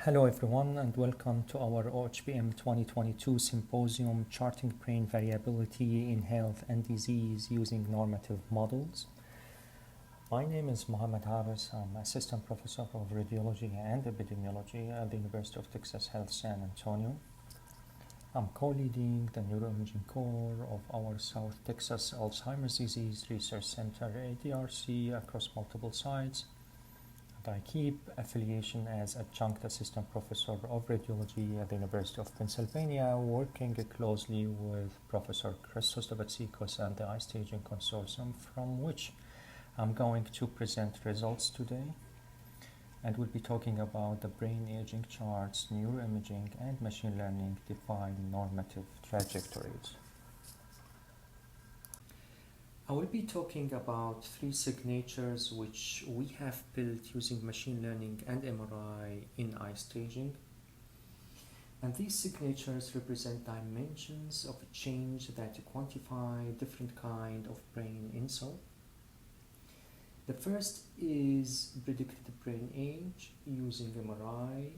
Hello everyone and welcome to our OHBM 2022 Symposium Charting Brain Variability in Health and Disease using Normative Models. My name is Mohamad Habes. I'm Assistant Professor of Radiology and Epidemiology at the University of Texas Health San Antonio. I'm co-leading the neuroimaging core of our South Texas Alzheimer's Disease Research Center ADRC across multiple sites. I keep affiliation as Adjunct Assistant Professor of Radiology at the University of Pennsylvania, working closely with Professor Christos Devatsikos and the iStaging Consortium, from which I'm going to present results today. And we'll be talking about the brain aging charts, neuroimaging, and machine learning define normative trajectories. I will be talking about three signatures which we have built using machine learning and MRI in iStaging. And these signatures represent dimensions of a change that quantify different kind of brain insult. The first is predicted brain age using MRI.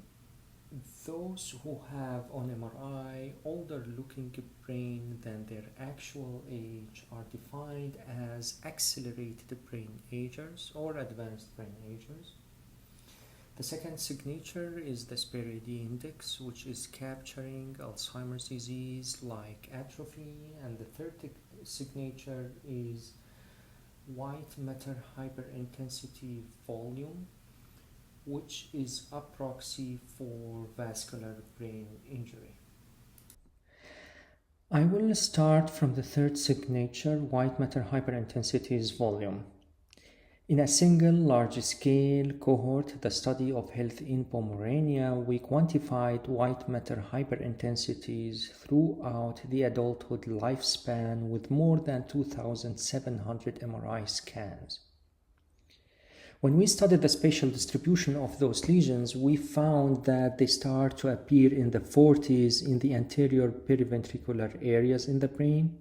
Those who have on MRI older looking brain than their actual age are defined as accelerated brain agers or advanced brain agers. The second signature is the SPEAR-AD index, which is capturing Alzheimer's disease like atrophy, and the third signature is white matter hyperintensity volume, which is a proxy for vascular brain injury. I will start from the third signature, white matter hyperintensities volume. In a single large-scale cohort, the study of health in Pomerania, we quantified white matter hyperintensities throughout the adulthood lifespan with more than 2,700 MRI scans. When we studied the spatial distribution of those lesions, we found that they start to appear in the 40s in the anterior periventricular areas in the brain.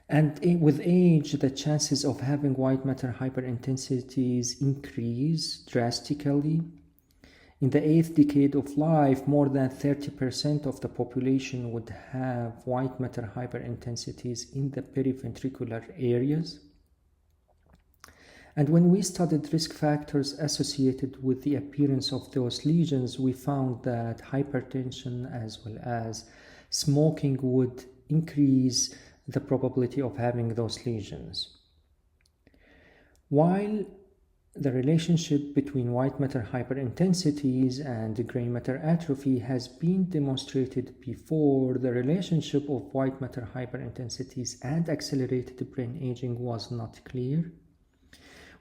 And with age, the chances of having white matter hyperintensities increase drastically. In the 8th decade of life, more than 30% of the population would have white matter hyperintensities in the periventricular areas. And when we studied risk factors associated with the appearance of those lesions, we found that hypertension as well as smoking would increase the probability of having those lesions. While the relationship between white matter hyperintensities and gray matter atrophy has been demonstrated before, the relationship of white matter hyperintensities and accelerated brain aging was not clear.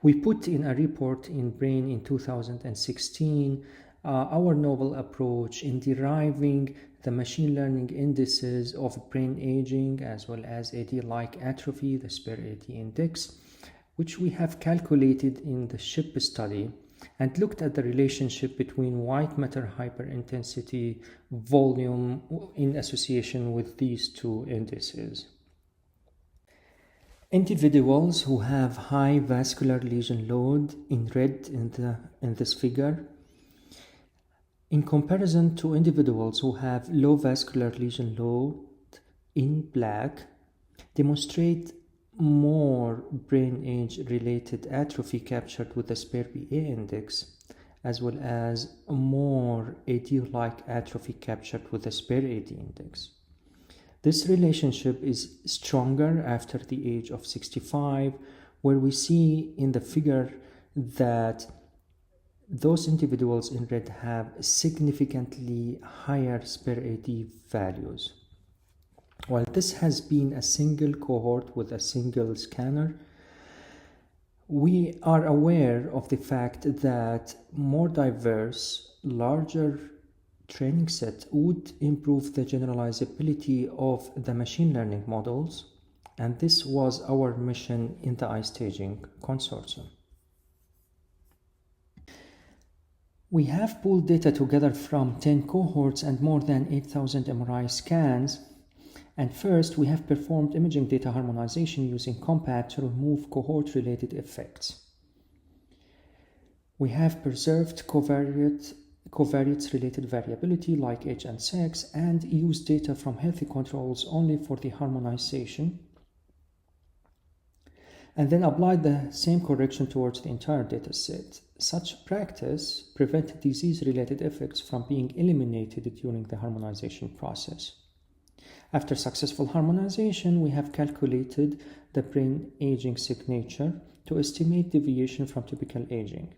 We put in a report in Brain in 2016 our novel approach in deriving the machine learning indices of brain aging as well as AD-like atrophy, the SPEAR-AD index, which we have calculated in the SHIP study and looked at the relationship between white matter hyperintensity volume in association with these two indices. Individuals who have high vascular lesion load in red in this figure, in comparison to individuals who have low vascular lesion load in black, demonstrate more brain age related atrophy captured with the SPEAR-BA index, as well as more AD-like atrophy captured with the SPEAR-AD index. This relationship is stronger after the age of 65, where we see in the figure that those individuals in red have significantly higher SPEAR-AD values. While this has been a single cohort with a single scanner, we are aware of the fact that more diverse, larger training set would improve the generalizability of the machine learning models, and this was our mission in the iStaging Consortium. We have pulled data together from 10 cohorts and more than 8,000 MRI scans, and first we have performed imaging data harmonization using Compat to remove cohort-related effects. We have preserved covariate covariates-related variability like age and sex, and use data from healthy controls only for the harmonization, and then apply the same correction towards the entire data set. Such practice prevented disease-related effects from being eliminated during the harmonization process. After successful harmonization, we have calculated the brain aging signature to estimate deviation from typical aging.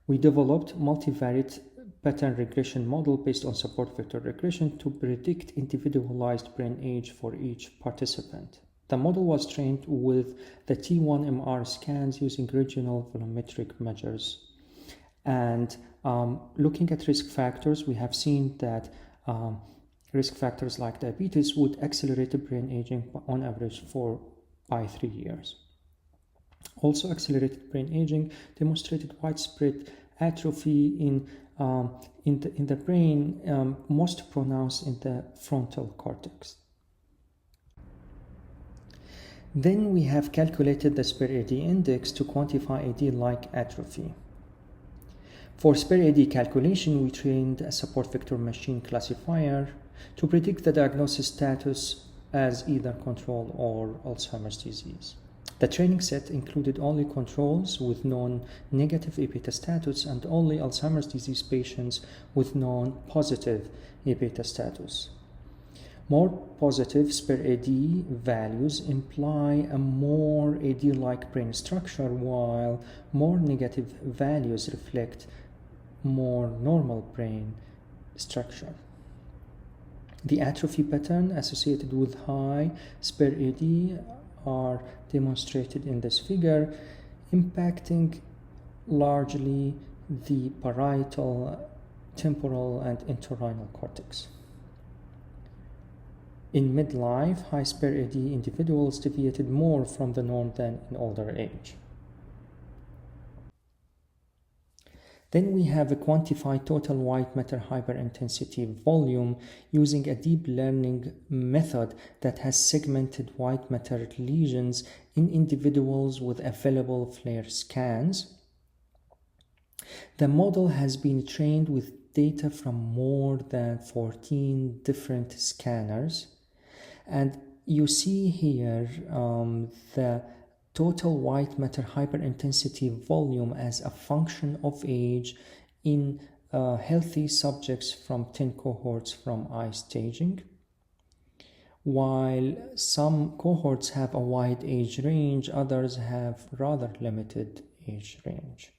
We developed multivariate pattern regression model based on support vector regression to predict individualized brain age for each participant. The model was trained with the T1MR scans using regional volumetric measures. And looking at risk factors, we have seen that risk factors like diabetes would accelerate the brain aging on average by 3 years. Also, accelerated brain aging demonstrated widespread atrophy in the brain, most pronounced in the frontal cortex. Then we have calculated the SPER-AD index to quantify AD-like atrophy. For SPER-AD calculation, we trained a support vector machine classifier to predict the diagnosis status as either control or Alzheimer's disease. The training set included only controls with non-negative A-beta status and only Alzheimer's disease patients with non-positive A-beta status. More positive SPER-AD values imply a more AD-like brain structure, while more negative values reflect more normal brain structure. The atrophy pattern associated with high SPER-AD are demonstrated in this figure, impacting largely the parietal, temporal, and entorhinal cortex. In midlife, high SPER-AD individuals deviated more from the norm than in older age. Then we have a quantified total white matter hyperintensity volume using a deep learning method that has segmented white matter lesions in individuals with available FLAIR scans. The model has been trained with data from more than 14 different scanners. And you see here the total white matter hyperintensity volume as a function of age in healthy subjects from 10 cohorts from eye staging, while some cohorts have a wide age range, others have rather limited age range.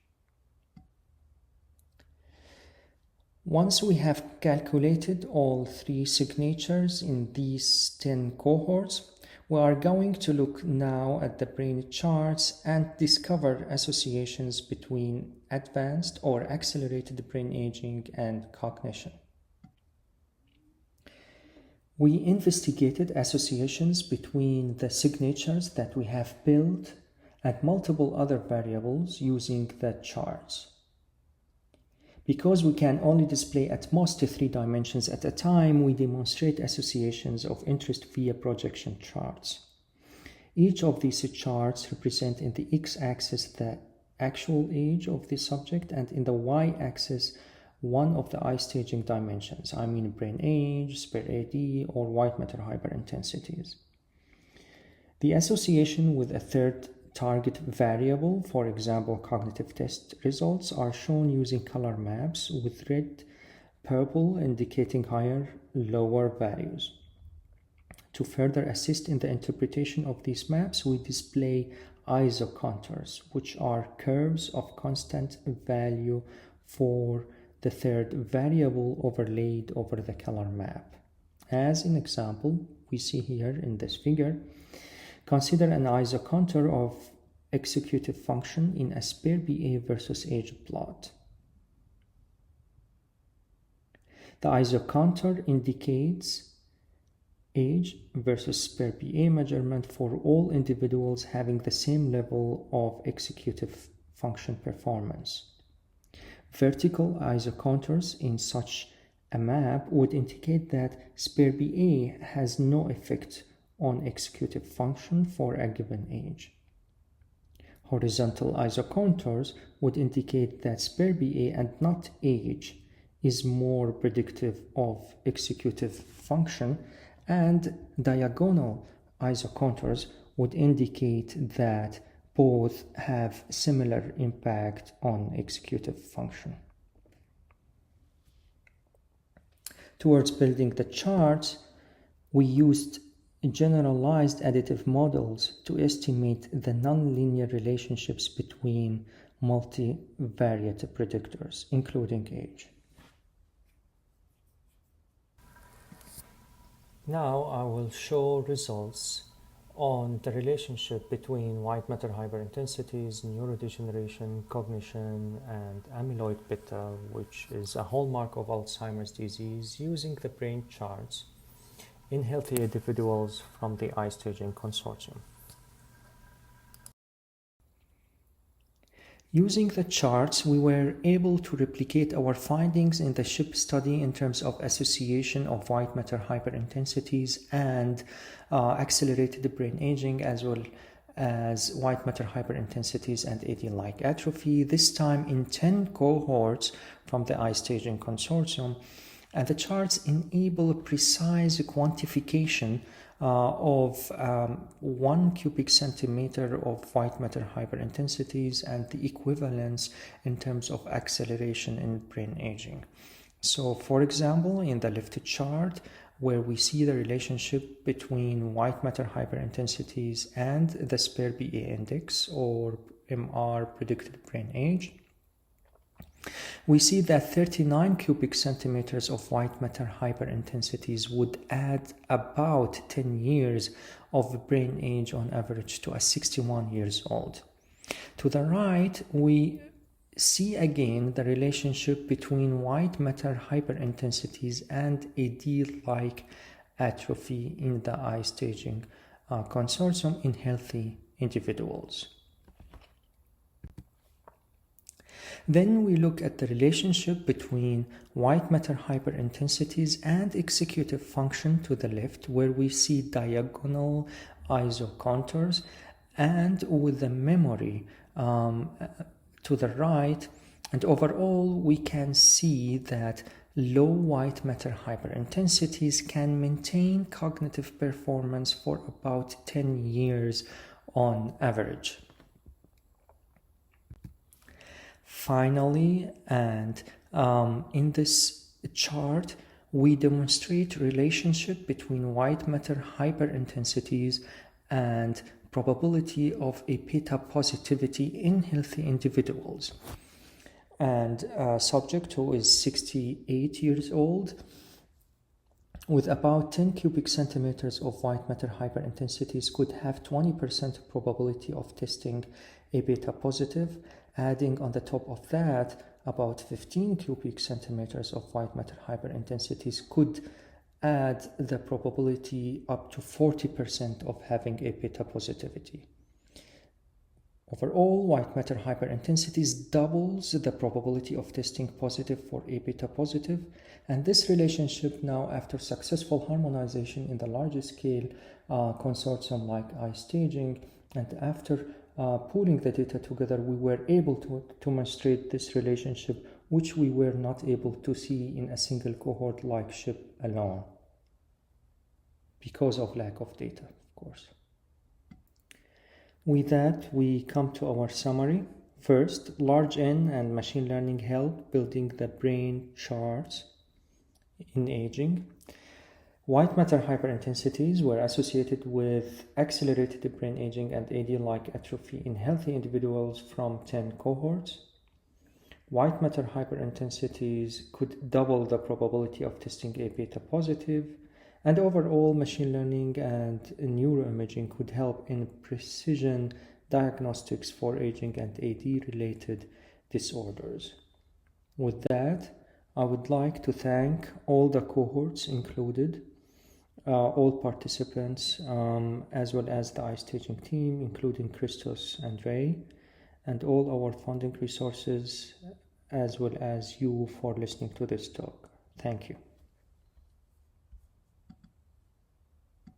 Once we have calculated all three signatures in these 10 cohorts, we are going to look now at the brain charts and discover associations between advanced or accelerated brain aging and cognition. We investigated associations between the signatures that we have built and multiple other variables using the charts. Because we can only display at most 3 dimensions at a time, we demonstrate associations of interest via projection charts. Each of these charts represent in the x-axis the actual age of the subject, and in the y-axis one of the eye staging dimensions, I mean brain age, SPER-AD, or white matter hyperintensities. The association with a third target variable, for example cognitive test results, are shown using color maps with red, purple indicating higher, lower values. To further assist in the interpretation of these maps, we display isocontours, which are curves of constant value for the third variable overlaid over the color map. As an example, we see here in this figure, consider an isocontour of executive function in a SPER-BA versus age plot. The isocontour indicates age versus SPER-BA measurement for all individuals having the same level of executive function performance. Vertical isocontours in such a map would indicate that SPER-BA has no effect on executive function for a given age. Horizontal isocontours would indicate that spare BA and not age is more predictive of executive function, and diagonal isocontours would indicate that both have similar impact on executive function. Towards building the charts, we used generalized additive models to estimate the nonlinear relationships between multivariate predictors, including age. Now I will show results on the relationship between white matter hyperintensities, neurodegeneration, cognition, and amyloid-beta, which is a hallmark of Alzheimer's disease, using the brain charts in healthy individuals from the iStaging consortium. Using the charts, we were able to replicate our findings in the SHIP study in terms of association of white matter hyperintensities and accelerated brain aging, as well as white matter hyperintensities and AD-like atrophy, this time in 10 cohorts from the iStaging consortium. And the charts enable precise quantification of 1 cubic centimeter of white matter hyperintensities and the equivalence in terms of acceleration in brain aging. So, for example, in the left chart, where we see the relationship between white matter hyperintensities and the spare BA index, or MR predicted brain age, we see that 39 cubic centimeters of white matter hyperintensities would add about 10 years of brain age on average to a 61 years old. To the right, we see again the relationship between white matter hyperintensities and AD-like atrophy in the iStaging consortium in healthy individuals. Then we look at the relationship between white matter hyperintensities and executive function to the left, where we see diagonal isocontours, and with the memory to the right. And overall, we can see that low white matter hyperintensities can maintain cognitive performance for about 10 years on average. Finally, and in this chart, we demonstrate relationship between white matter hyperintensities and probability of A-beta positivity in healthy individuals. And subject who is 68 years old with about 10 cubic centimeters of white matter hyperintensities could have 20% probability of testing A-beta positive. Adding on the top of that, about 15 cubic centimeters of white matter hyperintensities could add the probability up to 40% of having A-beta positivity. Overall, white matter hyperintensities doubles the probability of testing positive for A-beta positive, and this relationship now, after successful harmonization in the larger scale consortium like iStaging, and after pulling the data together, we were able to demonstrate this relationship, which we were not able to see in a single cohort like SHIP alone, because of lack of data, of course. With that, we come to our summary. First, large N and machine learning help building the brain charts in aging. White matter hyperintensities were associated with accelerated brain aging and AD-like atrophy in healthy individuals from 10 cohorts. White matter hyperintensities could double the probability of testing A-beta positive, and overall machine learning and neuroimaging could help in precision diagnostics for aging and AD-related disorders. With that, I would like to thank all the cohorts included, all participants, as well as the iStaging team, including Christos and Ray, and all our funding resources, as well as you for listening to this talk. Thank you.